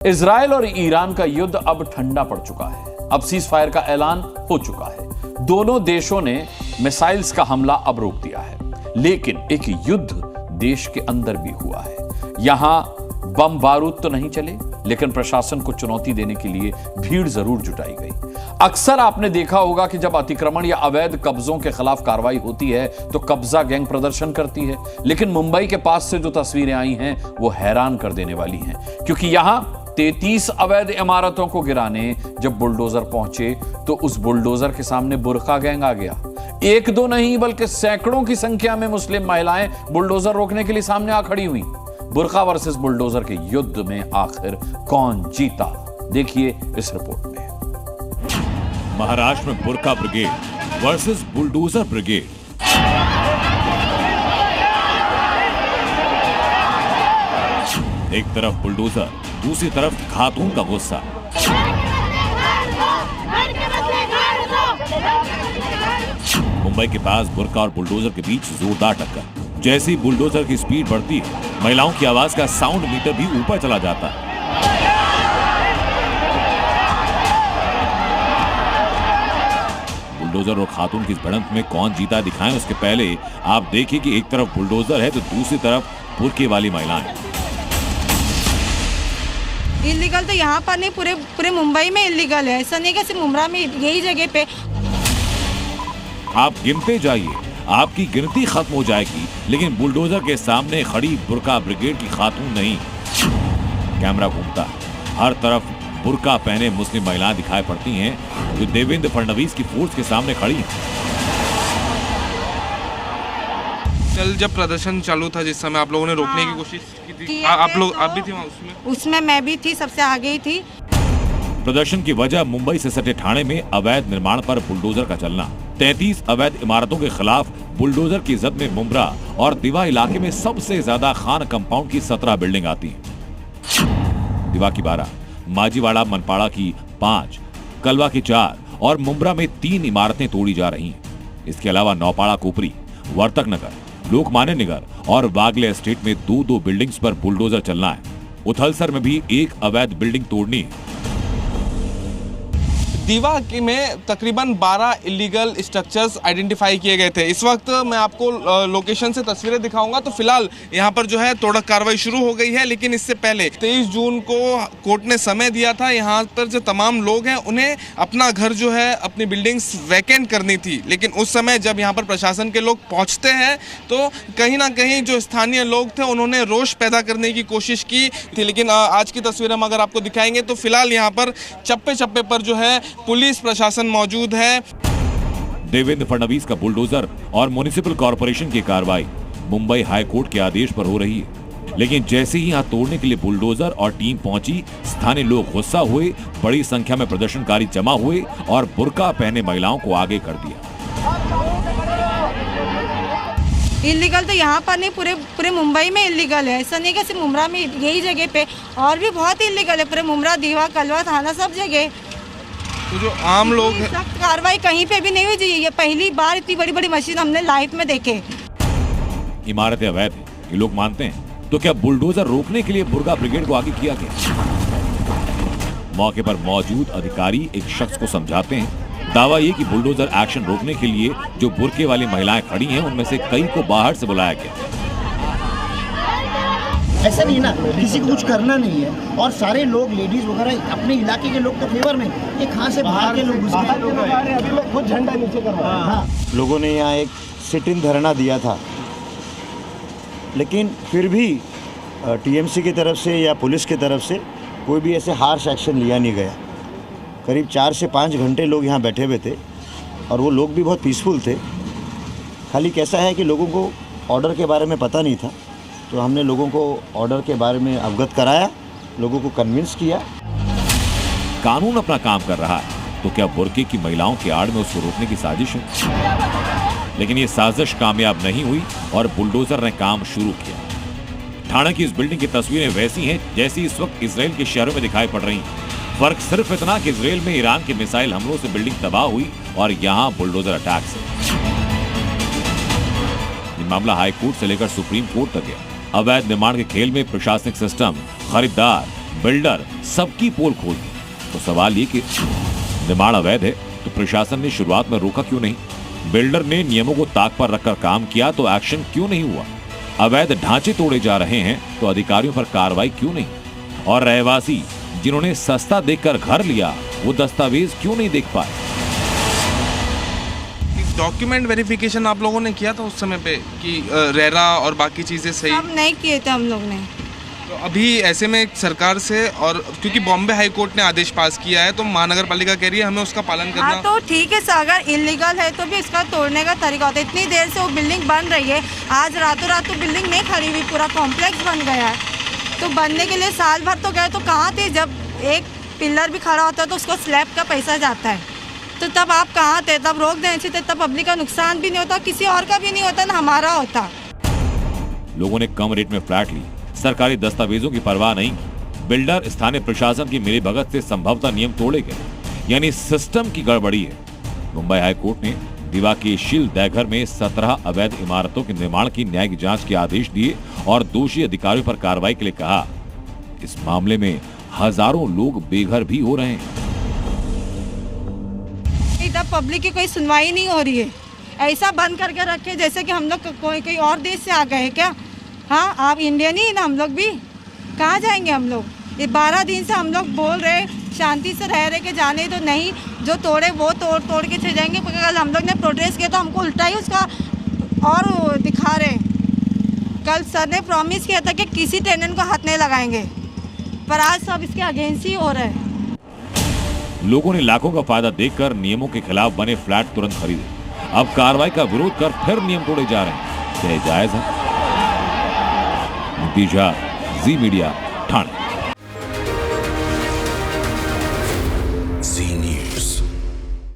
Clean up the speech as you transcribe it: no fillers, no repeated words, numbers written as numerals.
Israel और Iran का युद्ध अब ठंडा पड़ चुका है। अब सीज फायर का ऐलान हो चुका है। दोनों देशों ने मिसाइल्स का हमला अब रोक दिया है, लेकिन एक युद्ध देश के अंदर भी हुआ है। यहां बम बारूद तो नहीं चले, लेकिन प्रशासन को चुनौती देने के लिए भीड़ जरूर जुटाई गई। अक्सर आपने देखा होगा कि जब अतिक्रमण या अवैध कब्जों के खिलाफ कार्रवाई होती है तो कब्जा गैंग प्रदर्शन करती है, लेकिन मुंबई के पास से जो तस्वीरें आई हैं वो हैरान कर देने वाली हैं, क्योंकि यहां 33 अवैध इमारतों को गिराने जब बुलडोजर पहुंचे तो उस बुलडोजर के सामने बुर्का गैंग आ गया। एक दो नहीं बल्कि सैकड़ों की संख्या में मुस्लिम महिलाएं बुलडोजर रोकने के लिए सामने आ खड़ी हुई। बुर्का वर्सेस बुलडोजर के युद्ध में आखिर कौन जीता, देखिए इस रिपोर्ट में। महाराष्ट्र में बुर्का ब्रिगेड वर्सेस बुलडोजर ब्रिगेड। एक तरफ बुलडोजर, दूसरी तरफ खातून का गुस्सा। मुंबई के पास बुर्का और बुलडोजर के बीच जोरदार टक्कर। जैसी बुलडोजर की स्पीड बढ़ती है, महिलाओं की आवाज का साउंड मीटर भी ऊपर चला जाता है। बुलडोजर और खातून की इस भिड़ंत में कौन जीता दिखाएं, उसके पहले आप देखिए कि एक तरफ बुलडोजर है तो दूसरी तरफ बुर्के वाली महिलाएं। इलीगल तो यहाँ पर नहीं, पूरे मुंबई में इलीगल है। ऐसा नहीं कि सिर्फ मुंब्रा में, यही जगह पे। आप गिनते जाइए, आपकी गिनती खत्म हो जाएगी, लेकिन बुलडोजर के सामने खड़ी बुर्का ब्रिगेड की खातून नहीं। कैमरा घूमता, हर तरफ बुर्का पहने मुस्लिम महिलाएं दिखाई पड़ती हैं जो देवेंद्र फडणवीस की फोर्स के सामने खड़ी हैं। कल जब प्रदर्शन चालू था, जिस समय आप लोगों ने रोकने की कोशिश की थी, आप भी थे वहाँ उसमें मैं भी थी, सबसे आगे ही थी। प्रदर्शन की वजह मुंबई से सटे ठाणे में अवैध निर्माण पर बुलडोजर का चलना। 33 अवैध इमारतों के खिलाफ बुलडोजर की जद में मुंब्रा और दिवा इलाके में सबसे ज्यादा खान कंपाउंड की 17 बिल्डिंग आती हैं। दिवा की 12, माजीवाड़ा मनपाड़ा की 5, कलवा की 4 और मुंब्रा में 3 इमारतें तोड़ी जा रही हैं। इसके अलावा नौपाड़ा कोपरी, वर्तक नगर, लोकमान्य नगर और वागले एस्टेट में 2-2 बिल्डिंग्स पर बुलडोजर चलना है। उथलसर में भी एक अवैध बिल्डिंग तोड़नी है। दीवा में तकरीबन 12 इलीगल स्ट्रक्चर्स आइडेंटिफाई किए गए थे। इस वक्त मैं आपको लोकेशन से तस्वीरें दिखाऊंगा। तो फिलहाल यहाँ पर जो है तोड़क कार्रवाई शुरू हो गई है, लेकिन इससे पहले 23 जून को कोर्ट ने समय दिया था। यहाँ पर जो तमाम लोग हैं उन्हें अपना घर जो है, अपनी बिल्डिंग्स वैकेंट करनी थी, लेकिन उस समय जब यहाँ पर प्रशासन के लोग पहुँचते हैं तो कहीं ना कहीं जो स्थानीय लोग थे उन्होंने रोष पैदा करने की कोशिश की थी। लेकिन आज की तस्वीर हम अगर आपको दिखाएंगे तो फिलहाल यहाँ पर चप्पे चप्पे पर जो है पुलिस प्रशासन मौजूद है। देवेंद्र फडणवीस का बुलडोजर और म्युनिसिपल कॉर्पोरेशन की कार्रवाई मुंबई हाई कोर्ट के आदेश पर हो रही है, लेकिन जैसे ही यहां तोड़ने के लिए बुलडोजर और टीम पहुंची, स्थानीय लोग गुस्सा हुए, बड़ी संख्या में प्रदर्शनकारी जमा हुए और बुर्का पहने महिलाओं को आगे कर दिया। इलीगल तो यहाँ पर नहीं, पूरे मुंबई में इलीगल है। ऐसा नहीं कि सिर्फ मुंब्रा में, यही जगह पे और भी बहुत इलीगल है। पूरे मुंब्रा, दीवा, कलवा थाना, सब जगह। तो जो आम लोग हैं, सख्त कार्रवाई कहीं पे भी नहीं हुई। ये पहली बार इतनी बड़ी बड़ी मशीन हमने लाइफ में देखे। इमारतें अवैध हैं, ये लोग मानते हैं, तो क्या बुलडोजर रोकने के लिए बुर्का ब्रिगेड को आगे किया गया? मौके पर मौजूद अधिकारी एक शख्स को समझाते हैं। दावा ये कि बुलडोजर एक्शन रोकने के लिए जो बुर्के वाली महिलाएं खड़ी हैं उनमें से कई को बाहर से बुलाया गया। ऐसा नहीं ना, किसी को कुछ करना नहीं है और सारे लोग, लेडीज वगैरह, अपने इलाके के लोग तो फेवर में, ये कहाँ से बाहर के लोग घुस गए? अभी मैं खुद झंडा नीचे कर रहा हूं। लोगों ने यहाँ एक सिट इन धरना दिया था, लेकिन फिर भी टीएमसी की तरफ से या पुलिस की तरफ से कोई भी ऐसे हार्श एक्शन लिया नहीं गया। करीब 4 से 5 घंटे लोग यहाँ बैठे हुए थे और वो लोग भी बहुत पीसफुल थे। खाली कैसा है कि लोगों को ऑर्डर के बारे में पता नहीं था, तो हमने लोगों को ऑर्डर के बारे में अवगत कराया, लोगों को कन्विंस किया। कानून अपना काम कर रहा है, तो क्या बुर्के की महिलाओं की आड़ में उसको रोकने की साजिश है? लेकिन ये साजिश कामयाब नहीं हुई और बुलडोजर ने काम शुरू किया। ठाणे की इस बिल्डिंग की तस्वीरें वैसी हैं जैसी इस वक्त इसराइल के शहरों में दिखाई पड़ रही हैं। फर्क सिर्फ इतना कि इसराइल में ईरान के मिसाइल हमलों से बिल्डिंग तबाह हुई और यहाँ बुलडोजर अटैक से। ये मामला हाई कोर्ट से लेकर सुप्रीम कोर्ट तक गया। अवैध निर्माण के खेल में प्रशासनिक सिस्टम, खरीदार बिल्डर सबकी पोल खोल दी। तो सवाल ये कि निर्माण अवैध है तो प्रशासन ने शुरुआत में रोका क्यों नहीं? बिल्डर ने नियमों को ताक पर रखकर काम किया तो एक्शन क्यों नहीं हुआ? अवैध ढांचे तोड़े जा रहे हैं तो अधिकारियों पर कार्रवाई क्यों नहीं? और रहवासी जिन्होंने सस्ता देखकर घर लिया वो दस्तावेज क्यों नहीं देख पाए? डॉक्यूमेंट वेरिफिकेशन आप लोगों ने किया था उस समय पे कि रेरा और बाकी चीजें सही? सब नहीं किए थे हम लोग ने। तो अभी ऐसे में सरकार से, और क्योंकि बॉम्बे हाई कोर्ट ने आदेश पास किया है तो महानगर पालिका कह रही है हमें उसका पालन करना। हाँ तो ठीक है, अगर इलीगल है तो भी इसका तोड़ने का तरीका होता है। इतनी देर से वो बिल्डिंग बन रही है, आज रातों रात तो बिल्डिंग नहीं खड़ी हुई, पूरा कॉम्प्लेक्स बन गया है। तो बनने के लिए साल भर तो गए, तो कहाँ थे? जब एक पिलर भी खड़ा होता है तो उसको स्लैब का पैसा जाता है, तो तब आप कहाँ थे? तब रोक देने थे, तब पब्लिक का नुकसान भी नहीं होता, किसी और का भी नहीं होता, ना हमारा होता। लोगों ने कम रेट में फ्लैट ली, सरकारी दस्तावेजों की परवाह नहीं की। बिल्डर स्थानीय प्रशासन की मिलीभगत से संभवतः नियम तोड़े गए, यानी सिस्टम की गड़बड़ी है। मुंबई हाई कोर्ट ने दीवा के शील दैघर में 17 अवैध इमारतों के निर्माण की न्यायिक जांच के आदेश दिए और दोषी अधिकारियों पर कार्रवाई के लिए कहा। इस मामले में हजारों लोग बेघर भी हो रहे हैं। इधर पब्लिक की कोई सुनवाई नहीं हो रही है, ऐसा बंद करके रखे जैसे कि हम लोग कोई और देश से आ गए हैं क्या? हाँ, आप इंडियन ही ना, हम लोग भी कहाँ जाएंगे हम लोग? ये 12 दिन से हम लोग बोल रहे शांति से रह रहे के जाने तो नहीं, जो तोड़े वो तोड़ के चले जाएंगे। कल हम लोग ने प्रोटेस्ट किया तो हमको उल्टा ही उसका और दिखा रहे। कल सर ने प्रॉमिस किया था कि किसी टेनेंट को हाथ नहीं लगाएंगे, पर आज सब इसके अगेंस्ट ही हो रहे हैं। लोगों ने लाखों का फायदा देखकर नियमों के खिलाफ बने फ्लैट तुरंत खरीदे, अब कार्रवाई का विरोध कर फिर नियम तोड़े जा रहे हैं। क्या जायज है? नतीजा जी मीडिया ठाणे। जी न्यूज़।